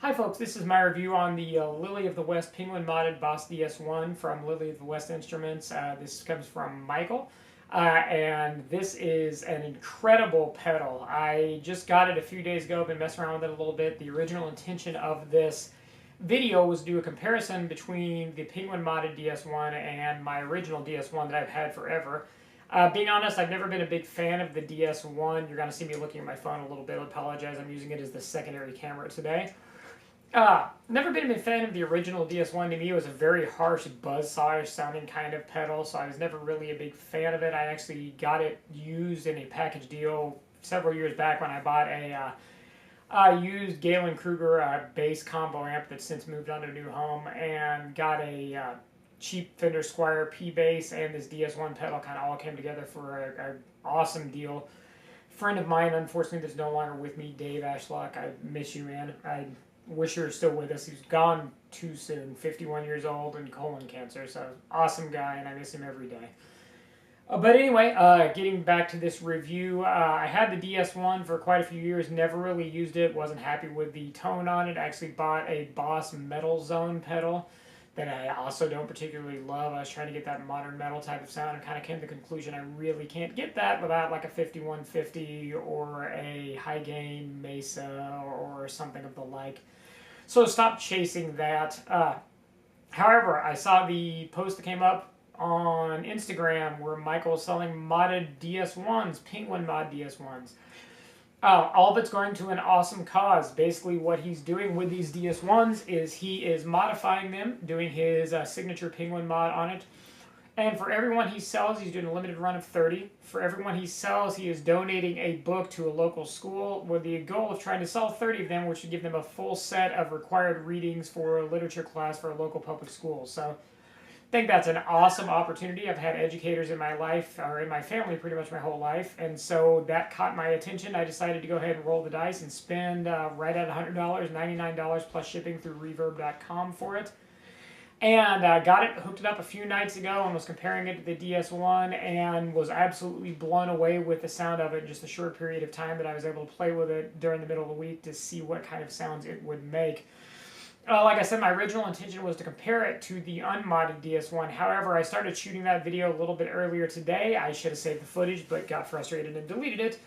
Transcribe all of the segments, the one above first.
Hi folks, this is my review on the Lily of the West Penguin modded Boss DS-1 from Lily of the West Instruments. This comes from Michael, and this is an incredible pedal. I just got it a few days ago, been messing around with it a little bit. The original intention of this video was to do a comparison between the Penguin modded DS-1 and my original DS-1 that I've had forever. Being honest, I've never been a big fan of the DS-1. You're going to see me looking at my phone a little bit. I apologize, I'm using it as the secondary camera today. Never been a big fan of the original DS-1. To me, it was a very harsh buzzsaw sounding kind of pedal, so I was never really a big fan of it. I actually got it used in a package deal several years back when I bought a used Galen Kruger bass combo amp that's since moved on to a new home, and got a cheap Fender Squier P bass and this DS-1 pedal. Kind of all came together for an awesome deal. Friend of mine, unfortunately, that's no longer with me, Dave Ashlock. I miss you, man. I wish you were still with us. He's gone too soon, 51 years old and colon cancer, so awesome guy, and I miss him every day. But anyway, getting back to this review, I had the DS-1 for quite a few years, never really used it, wasn't happy with the tone on it. I actually bought a Boss Metal Zone pedal that I also don't particularly love. I was trying to get that modern metal type of sound and kind of came to the conclusion I really can't get that without like a 5150 or a high gain Mesa or something of the like. So stopped chasing that. However, I saw the post that came up on Instagram where Michael was selling modded DS-1s, Penguin mod DS-1s. All of it's going to an awesome cause. Basically, what he's doing with these DS-1s is he is modifying them, doing his signature Penguin mod on it. And for everyone he sells, he's doing a limited run of 30. For everyone he sells, he is donating a book to a local school with the goal of trying to sell 30 of them, which would give them a full set of required readings for a literature class for a local public school. So I think that's an awesome opportunity. I've had educators in my life, or in my family pretty much my whole life, and so that caught my attention. I decided to go ahead and roll the dice and spend right at $100, $99 plus shipping through reverb.com for it. And got it, hooked it up a few nights ago and was comparing it to the DS-1 and was absolutely blown away with the sound of it in just a short period of time that I was able to play with it during the middle of the week to see what kind of sounds it would make. Like I said, my original intention was to compare it to the unmodded DS-1. However, I started shooting that video a little bit earlier today. I should have saved the footage, but got frustrated and deleted it.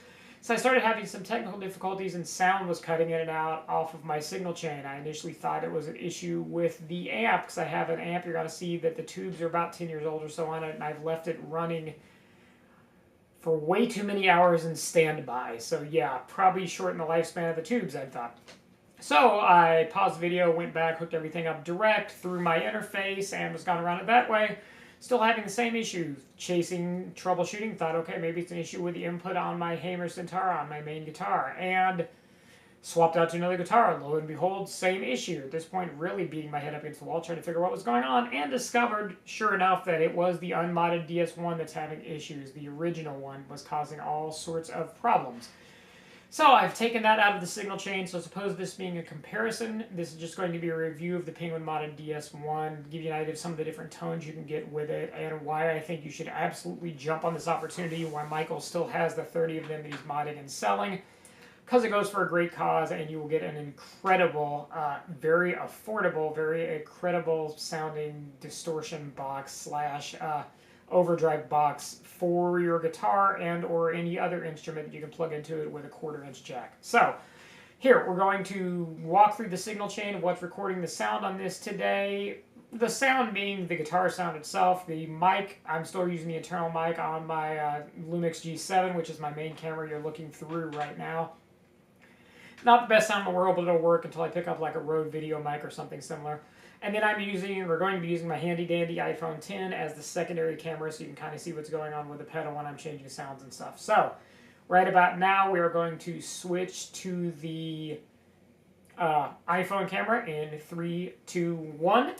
So I started having some technical difficulties and sound was cutting in and out off of my signal chain. I initially thought it was an issue with the amp, because I have an amp. You're going to see that the tubes are about 10 years old or so on it, and I've left it running for way too many hours in standby. So yeah, probably shorten the lifespan of the tubes, I thought. So I paused the video, went back, hooked everything up direct through my interface, and was going to run it that way. Still having the same issues, chasing, troubleshooting, thought, okay, maybe it's an issue with the input on my Hamer Centaur, on my main guitar, and swapped out to another guitar. Lo and behold, same issue. At this point, really beating my head up against the wall, trying to figure out what was going on, and discovered, sure enough, that it was the unmodded DS-1 that's having issues. The original one was causing all sorts of problems. So I've taken that out of the signal chain, so suppose this being a comparison, this is just going to be a review of the Penguin modded DS-1, give you an idea of some of the different tones you can get with it, and why I think you should absolutely jump on this opportunity, why Michael still has the 30 of them that he's modding and selling, because it goes for a great cause, and you will get an incredible, very affordable, very incredible sounding distortion box slash overdrive box for your guitar and or any other instrument that you can plug into it with a 1/4-inch jack. So here we're going to walk through the signal chain of what's recording the sound on this today. The sound being the guitar sound itself. The mic, I'm still using the internal mic on my Lumix G7, which is my main camera you're looking through right now. Not the best sound in the world, but it'll work until I pick up like a Rode video mic or something similar. And then we're going to be using my handy dandy iPhone 10 as the secondary camera, so you can kind of see what's going on with the pedal when I'm changing sounds and stuff. So right about now we are going to switch to the iPhone camera in 3, 2, 1.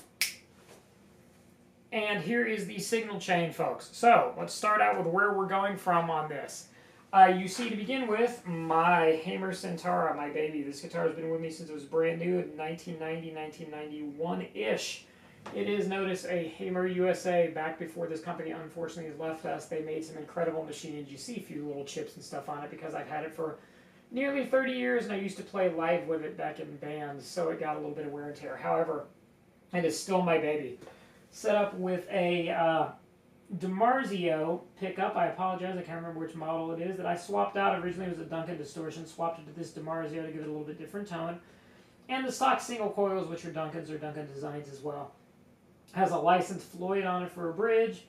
And here is the signal chain, folks. So let's start out with where we're going from on this. You see, to begin with, my Hamer Centaur, my baby. This guitar has been with me since it was brand new in 1990, 1991-ish. It is, notice, a Hamer USA. Back before this company, unfortunately, has left us, they made some incredible machines. You see a few little chips and stuff on it because I've had it for nearly 30 years, and I used to play live with it back in bands, so it got a little bit of wear and tear. However, it is still my baby. Set up with a DiMarzio pickup. I apologize, I can't remember which model it is, that I swapped out. Originally it was a Duncan Distortion, swapped it to this DiMarzio to give it a little bit different tone. And the stock single coils, which are Duncans or Duncan designs as well. Has a licensed Floyd on it for a bridge,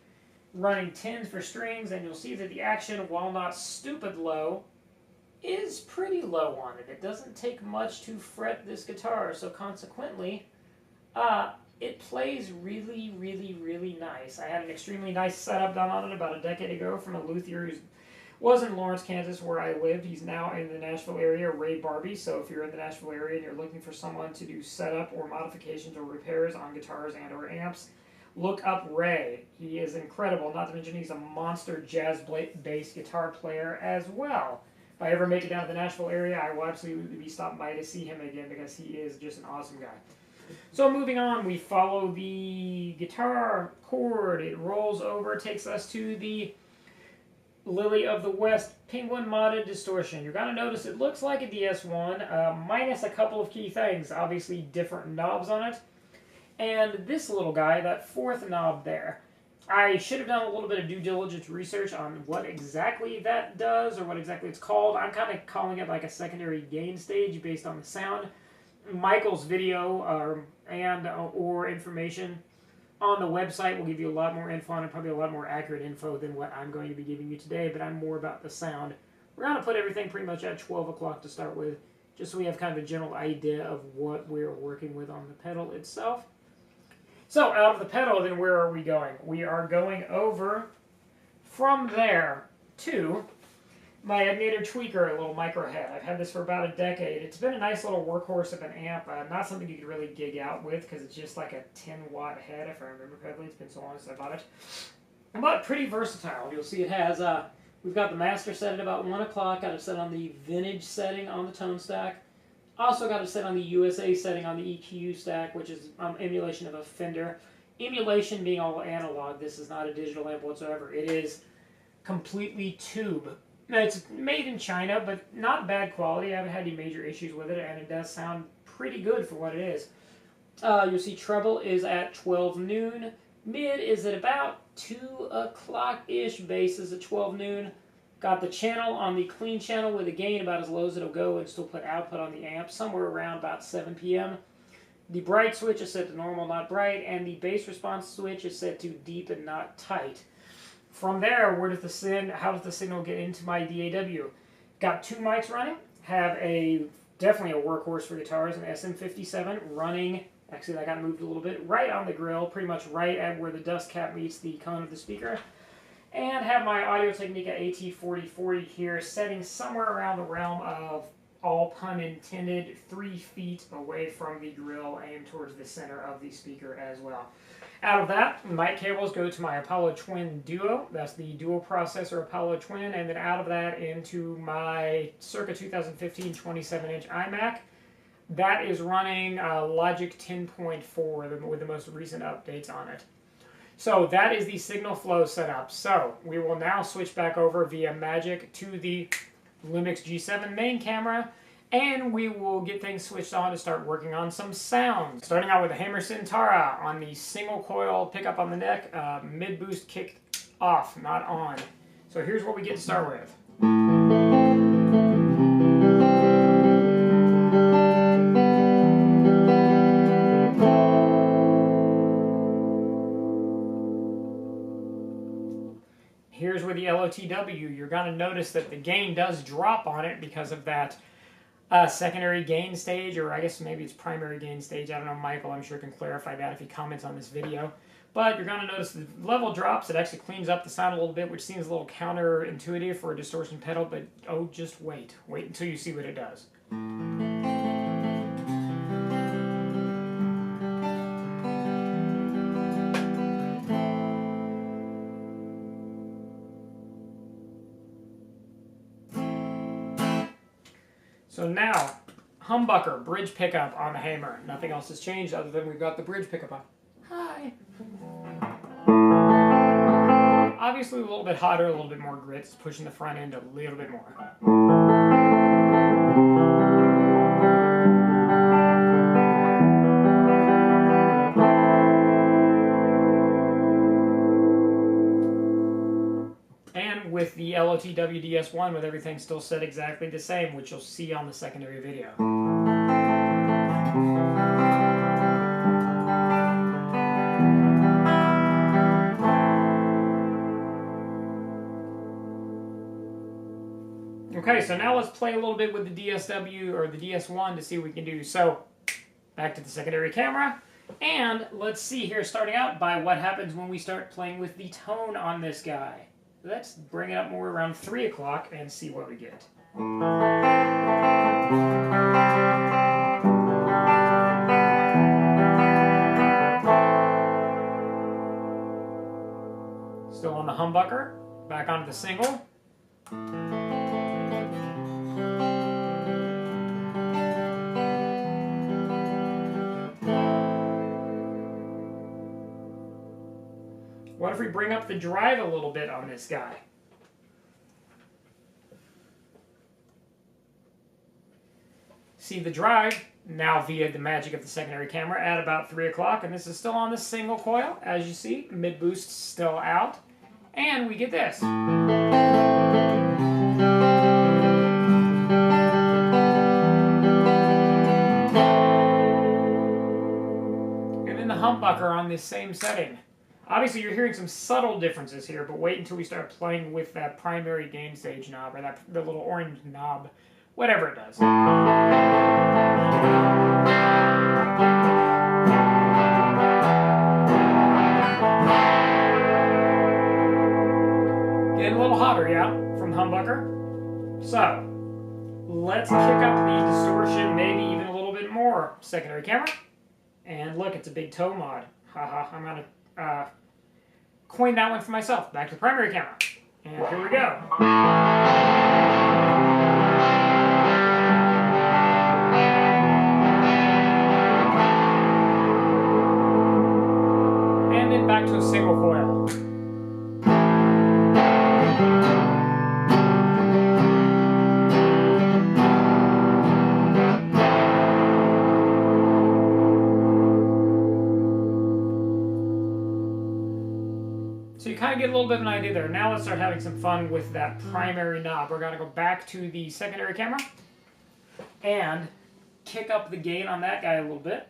running 10s for strings, and you'll see that the action, while not stupid low, is pretty low on it. It doesn't take much to fret this guitar, so consequently, it plays really, really, really nice. I had an extremely nice setup done on it about a decade ago from a luthier who was in Lawrence, Kansas, where I lived. He's now in the Nashville area, Ray Barbie. So if you're in the Nashville area and you're looking for someone to do setup or modifications or repairs on guitars and or amps, look up Ray. He is incredible. Not to mention he's a monster jazz bass guitar player as well. If I ever make it down to the Nashville area, I will absolutely be stopping by to see him again because he is just an awesome guy. So moving on, we follow the guitar chord. It rolls over, takes us to the Lily of the West Penguin modded Distortion. You're going to notice it looks like a DS-1, minus a couple of key things. Obviously different knobs on it. And this little guy, that fourth knob there. I should have done a little bit of due diligence research on what exactly that does or what exactly it's called. I'm kind of calling it like a secondary gain stage based on the sound. Michael's video or information on the website will give you a lot more info and probably a lot more accurate info than what I'm going to be giving you today, but I'm more about the sound. We're going to put everything pretty much at 12 o'clock to start with, just so we have kind of a general idea of what we're working with on the pedal itself. So out of the pedal, then where are we going? We are going over from there to my Egnator tweaker, a little micro head. I've had this for about a decade. It's been a nice little workhorse of an amp. Not something you could really gig out with because it's just like a 10-watt head, if I remember correctly. It's been so long since I bought it. But pretty versatile. You'll see it has, we've got the master set at about 1 o'clock. Got it set on the vintage setting on the tone stack. Also got it set on the USA setting on the EQ stack, which is emulation of a Fender. Emulation being all analog. This is not a digital amp whatsoever. It is completely tube. It's made in China, but not bad quality. I haven't had any major issues with it, and it does sound pretty good for what it is. You'll see treble is at 12 noon. Mid is at about 2 o'clock-ish. Bass is at 12 noon. Got the channel on the clean channel with a gain about as low as it'll go and still put output on the amp, somewhere around about 7 p.m. The bright switch is set to normal, not bright, and the bass response switch is set to deep and not tight. From there, how does the signal get into my DAW? Got 2 mics running, have definitely a workhorse for guitars, an SM57 running, actually that got moved a little bit, right on the grill, pretty much right at where the dust cap meets the cone of the speaker. And have my Audio Technica AT4040 here, setting somewhere around the realm of, all pun intended, 3 feet away from the grill, aimed towards the center of the speaker as well. Out of that, mic cables go to my Apollo Twin Duo. That's the dual processor Apollo Twin. And then out of that into my circa 2015 27-inch iMac. That is running Logic 10.4 with the most recent updates on it. So that is the signal flow setup. So we will now switch back over via Magic to the Lumix G7 main camera. And we will get things switched on to start working on some sounds. Starting out with the Hammer Cintara on the single coil pickup on the neck, mid boost kicked off, not on. So here's what we get to start with. Here's where the LOTW, you're going to notice that the gain does drop on it because of that secondary gain stage, or I guess maybe it's primary gain stage. I don't know, Michael, I'm sure can clarify that if he comments on this video. But you're going to notice the level drops. It actually cleans up the sound a little bit, which seems a little counterintuitive for a distortion pedal, but oh, just wait. Wait until you see what it does. So now, humbucker, bridge pickup on the Hammer. Nothing else has changed other than we've got the bridge pickup on. Hi! Obviously a little bit hotter, a little bit more grits, pushing the front end a little bit more. LOTW DS-1 with everything still set exactly the same, which you'll see on the secondary video. Okay, so now let's play a little bit with the DSW or the DS-1 to see what we can do. So, back to the secondary camera, and let's see here, starting out by what happens when we start playing with the tone on this guy. Let's bring it up more around 3 o'clock and see what we get. Still on the humbucker, back onto the single. What if we bring up the drive a little bit on this guy? See the drive, now via the magic of the secondary camera, at about 3 o'clock, and this is still on the single coil, as you see, mid-boost still out, and we get this. And then the humbucker on this same setting. Obviously, you're hearing some subtle differences here, but wait until we start playing with that primary gain stage knob, or the little orange knob, whatever it does. Getting a little hotter, yeah, from the humbucker. So, let's kick up the distortion, maybe even a little bit more. Secondary camera, and look, it's a big toe mod. Haha, I'm gonna coin that one for myself. Back to the primary camera. And here we go. And then back to a single coil. So you kind of get a little bit of an idea there. Now let's start having some fun with that primary knob. We're going to go back to the secondary camera and kick up the gain on that guy a little bit.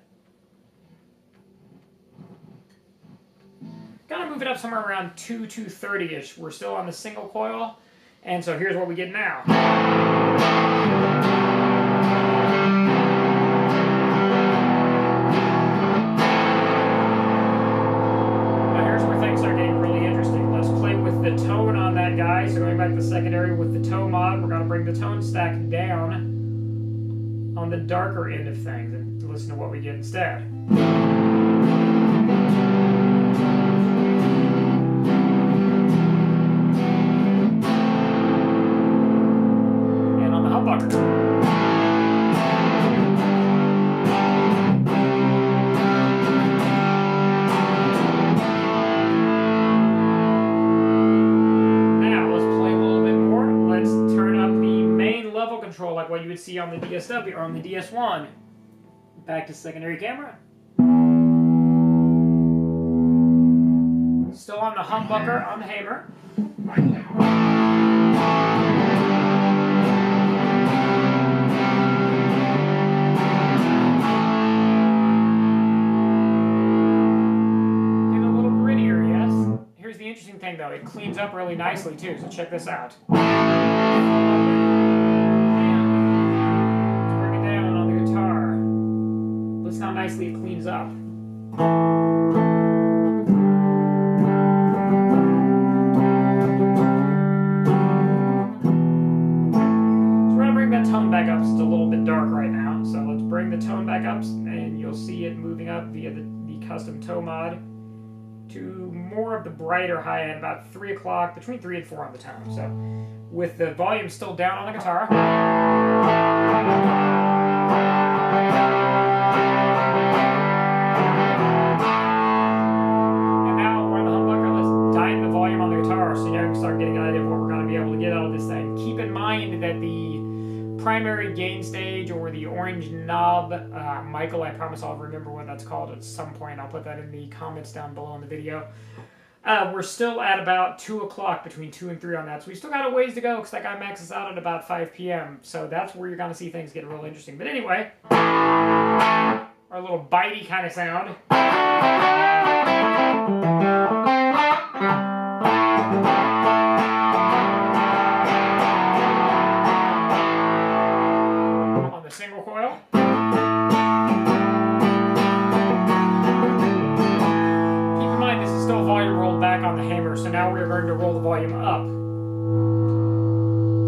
Gotta move it up somewhere around 230-ish. We're still on the single coil, and so here's what we get now. The tone on that guy, so going back to the secondary with the toe mod, we're going to bring the tone stack down on the darker end of things and listen to what we get instead. And on the humbucker. Like what you would see on the DSW or on the DS-1. Back to secondary camera. Still on the humbucker on the hammer. Getting a little grittier, yes. Here's the interesting thing though, it cleans up really nicely too, so check this out. How nicely it cleans up. So we're going to bring that tone back up. It's a little bit dark right now. So let's bring the tone back up, and you'll see it moving up via the custom toe mod to more of the brighter high end, about 3 o'clock, between 3 and 4 on the tone. So with the volume still down on the guitar. So you can start getting an idea of what we're going to be able to get out of this thing. Keep in mind that the primary gain stage or the orange knob, Michael, I promise I'll remember what that's called at some point. I'll put that in the comments down below in the video. We're still at about 2 o'clock, between 2 and 3 on that. So we still got a ways to go because that guy maxes out at about 5 p.m. So that's where you're going to see things get real interesting. But anyway, our little bitey kind of sound. On the single coil. On the hammer, so now we're going to roll the volume up.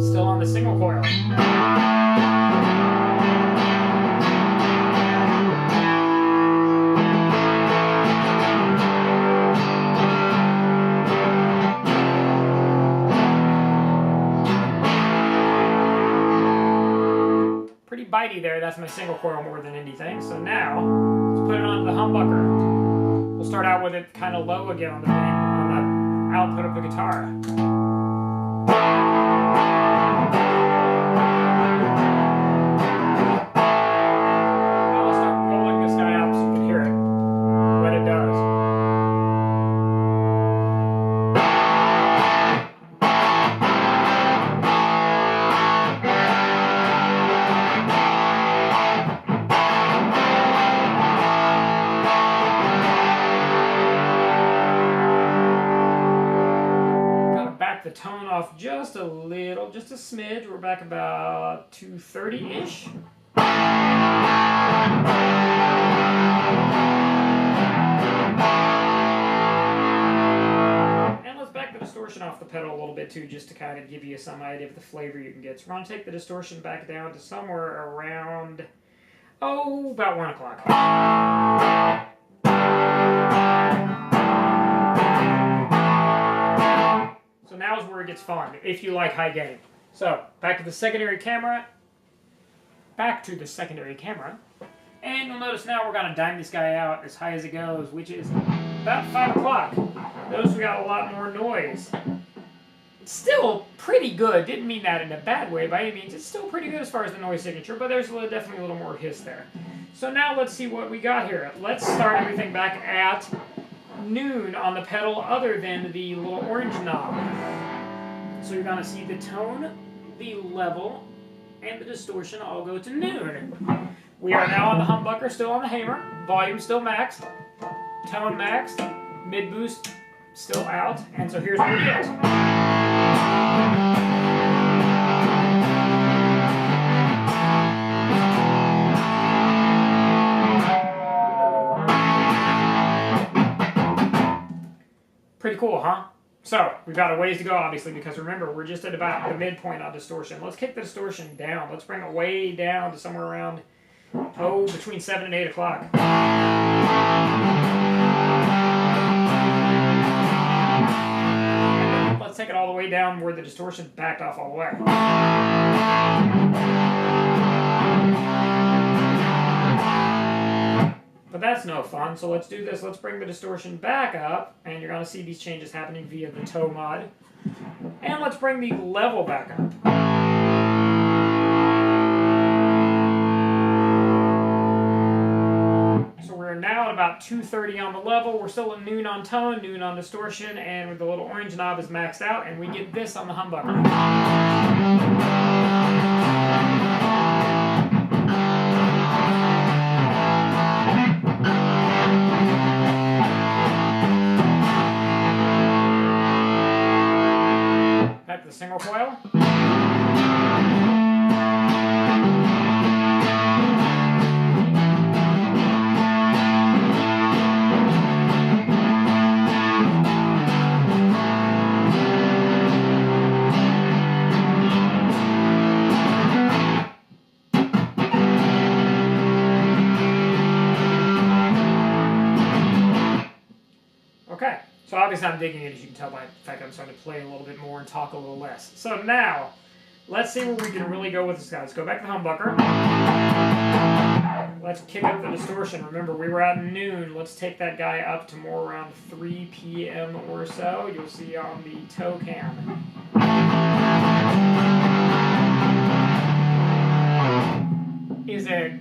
Still on the single coil. Pretty bitey there, that's my single coil more than anything. So now, let's put it onto the humbucker. We'll start out with it kind of low again on the output of the guitar. Now let's start rolling this guy up so you can hear it, what it does. The tone off just a little, just a smidge. We're back about 230-ish. And let's back the distortion off the pedal a little bit too, just to kind of give you some idea of the flavor you can get. So we're going to take the distortion back down to somewhere around, about 1 o'clock. So now is where it gets fun, if you like high gain. So, back to the secondary camera. And you'll notice now we're going to dime this guy out as high as it goes, which is about 5 o'clock. Notice we got a lot more noise. It's still pretty good. Didn't mean that in a bad way by any means. It's still pretty good as far as the noise signature, but there's definitely a little more hiss there. So now let's see what we got here. Let's start everything back at noon on the pedal other than the little orange knob. So you're going to see the tone, the level, and the distortion all go to noon. We are now on the humbucker, still on the hammer, volume still maxed, tone maxed, mid boost still out, and so here's what we get. Pretty cool, huh? So, we've got a ways to go, obviously, because remember, we're just at about the midpoint on distortion. Let's kick the distortion down. Let's bring it way down to somewhere around, between 7 and 8 o'clock. Let's take it all the way down where the distortion's backed off all the way. But that's no fun, so let's do this. Let's bring the distortion back up, and you're going to see these changes happening via the toe mod. And let's bring the level back up. So we're now at about 230 on the level. We're still at noon on tone, noon on distortion, and with the little orange knob is maxed out, and we get this on the humbucker. Back to the single coil. Okay, so obviously I'm digging it, as you can tell by the fact I'm starting to play a little bit more and talk a little less. So now, let's see where we can really go with this guy. Let's go back to the humbucker. Let's kick up the distortion. Remember, we were at noon. Let's take that guy up to more around 3 p.m. or so. You'll see on the toe cam. Is it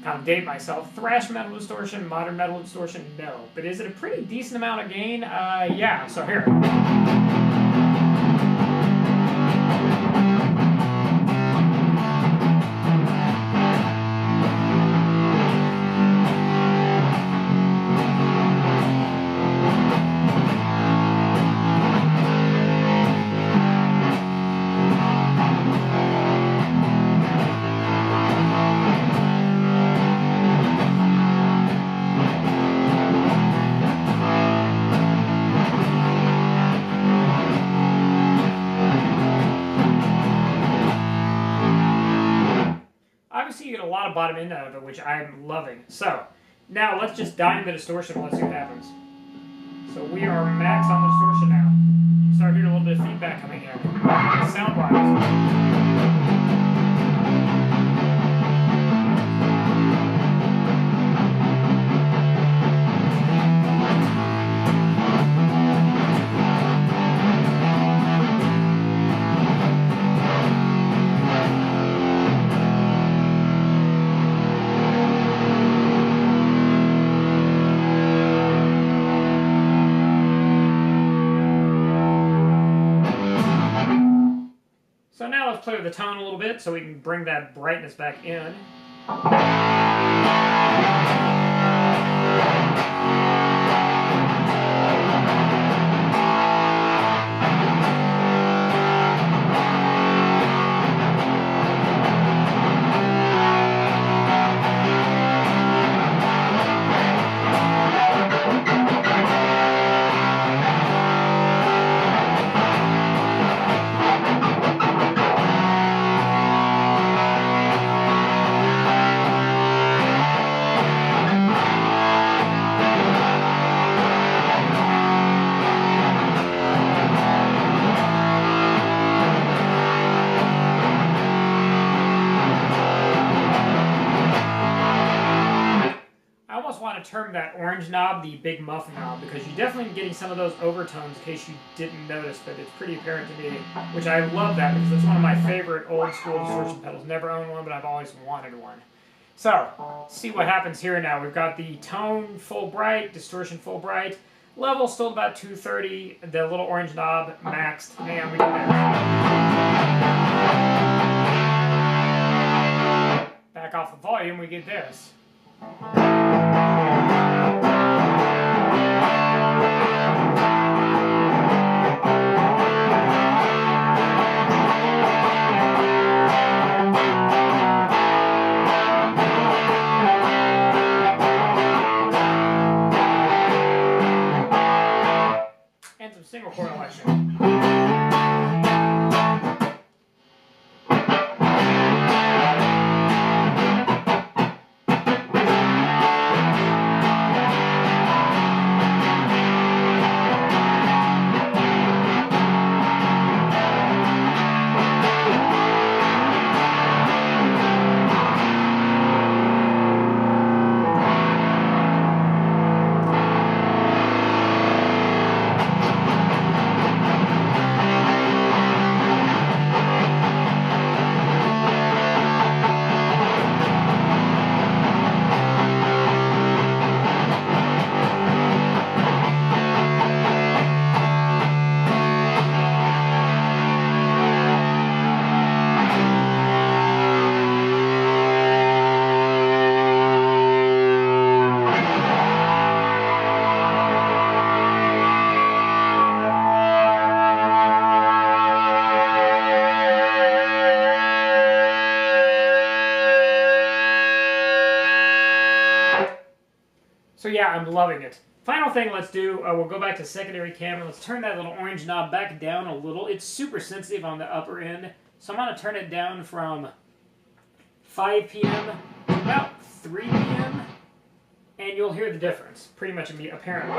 I'll date myself. Thrash metal distortion, modern metal distortion, no. But is it a pretty decent amount of gain? Yeah, so here. Obviously, you get a lot of bottom end out of it, which I'm loving. So, now let's just dive into distortion and let's see what happens. So we are max on the distortion now. You start hearing a little bit of feedback coming in. Sound-wise. So now let's play with the tone a little bit so we can bring that brightness back in. Want to term that orange knob the big muff knob, because you're definitely getting some of those overtones in case you didn't notice, but it's pretty apparent to me, which I love that because it's one of my favorite old school distortion pedals. Never owned one, but I've always wanted one. So, let's see what happens here now. We've got the tone full bright, distortion full bright, level still about 230, the little orange knob maxed, and we get this. Back off the volume, we get this. And some single chord election. So yeah, I'm loving it. Final thing let's do, we'll go back to secondary cam and let's turn that little orange knob back down a little. It's super sensitive on the upper end, so I'm going to turn it down from 5 p.m. to about 3 p.m. and you'll hear the difference, pretty much apparently.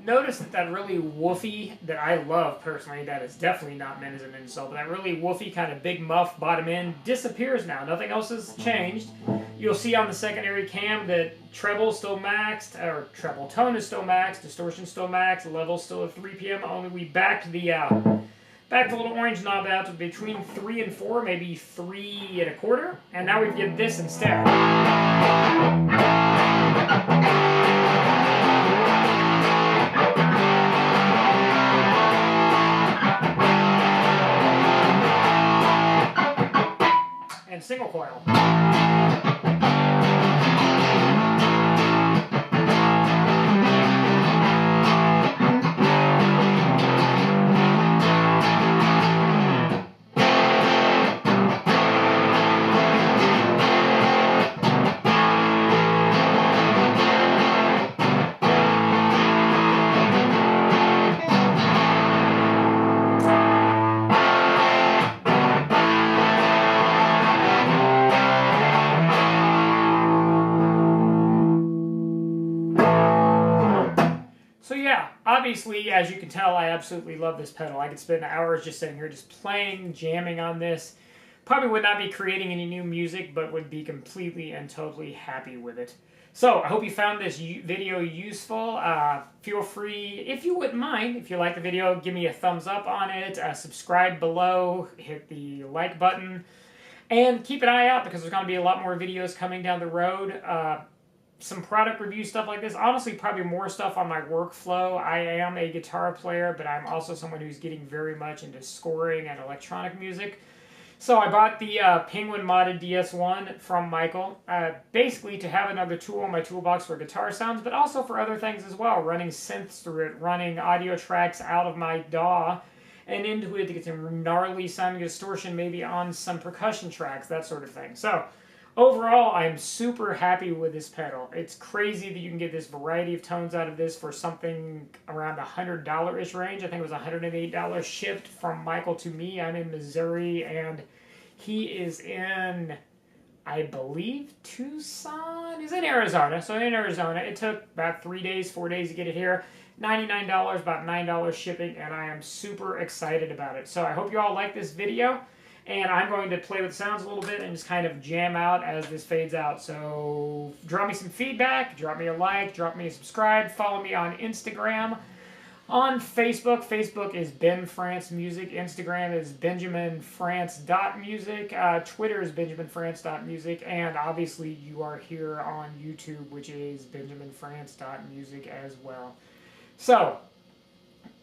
Notice that really woofy, that I love personally, that is definitely not meant as an insult, but that really woofy kind of big muff bottom end disappears now. Nothing else has changed. You'll see on the secondary cam that treble is still maxed, or treble tone is still maxed, distortion still maxed, level still at 3 p.m. Only we backed the Back the little orange knob out to between 3 and 4, maybe 3 1/4. And now we get this instead. And single coil. So yeah, obviously, as you can tell, I absolutely love this pedal. I could spend hours just sitting here just playing, jamming on this. Probably would not be creating any new music, but would be completely and totally happy with it. So I hope you found this video useful. Feel free, if you wouldn't mind, if you like the video, give me a thumbs up on it. Subscribe below, hit the like button, and keep an eye out because there's going to be a lot more videos coming down the road. Some product review stuff like this. Honestly, probably more stuff on my workflow. I am a guitar player, but I'm also someone who's getting very much into scoring and electronic music. So I bought the Penguin modded DS-1 from Michael, basically to have another tool in my toolbox for guitar sounds, but also for other things as well, running synths through it, running audio tracks out of my DAW and into it to get some gnarly sounding distortion, maybe on some percussion tracks, that sort of thing. So overall, I'm super happy with this pedal. It's crazy that you can get this variety of tones out of this for something around the $100-ish range. I think it was $108 shipped from Michael to me. I'm in Missouri, and he is in, I believe, Tucson? He's in Arizona. So in Arizona, it took about 3 days, 4 days to get it here. $99, about $9 shipping, and I am super excited about it. So I hope you all like this video. And I'm going to play with sounds a little bit and just kind of jam out as this fades out. So drop me some feedback, drop me a like, drop me a subscribe, follow me on Instagram. On Facebook, Facebook is Ben France Music, Instagram is benjaminfrance.music, Twitter is benjaminfrance.music, and obviously you are here on YouTube, which is benjaminfrance.music as well. So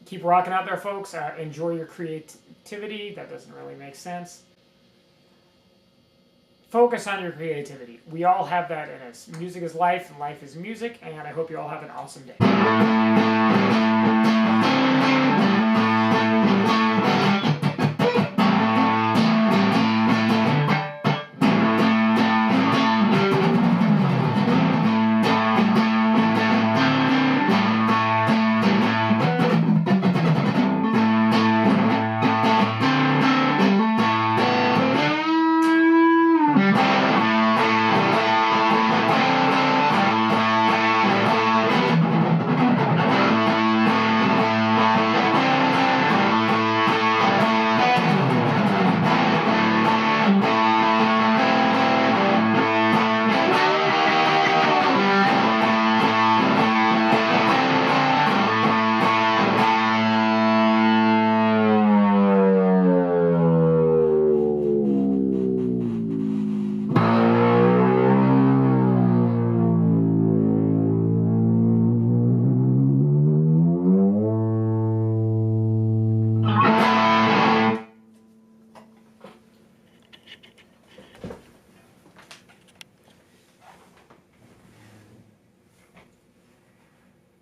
keep rocking out there, folks. Enjoy your creativity. That doesn't really make sense. Focus on your creativity. We all have that in us. Music is life, and life is music, and I hope you all have an awesome day.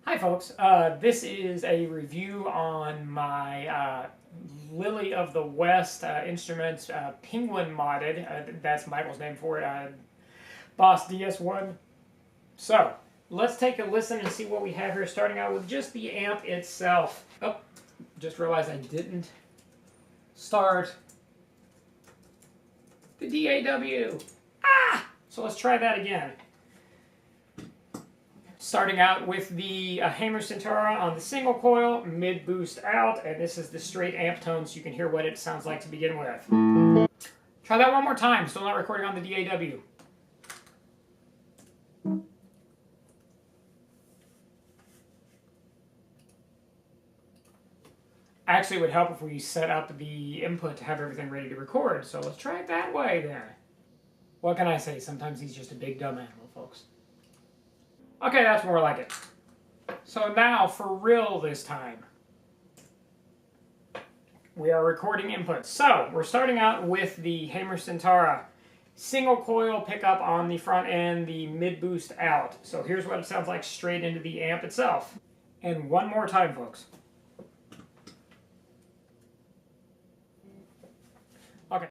Hi folks, this is a review on my Lily of the West Instruments Penguin modded, that's Michael's name for it, Boss DS-1. So, let's take a listen and see what we have here, starting out with just the amp itself. Oh, just realized I didn't start the DAW. Ah! So let's try that again. Starting out with the Hammer Centaura on the single coil, mid boost out, and this is the straight amp tone so you can hear what it sounds like to begin with. Try that one more time, still not recording on the DAW. Actually, it would help if we set up the input to have everything ready to record. So let's try it that way then. What can I say? Sometimes he's just a big dumb animal, folks. Okay, that's more like it. So now, for real this time, we are recording inputs. So, we're starting out with the Hamer Centaura single coil pickup on the front end, the mid boost out. So here's what it sounds like straight into the amp itself. And one more time, folks.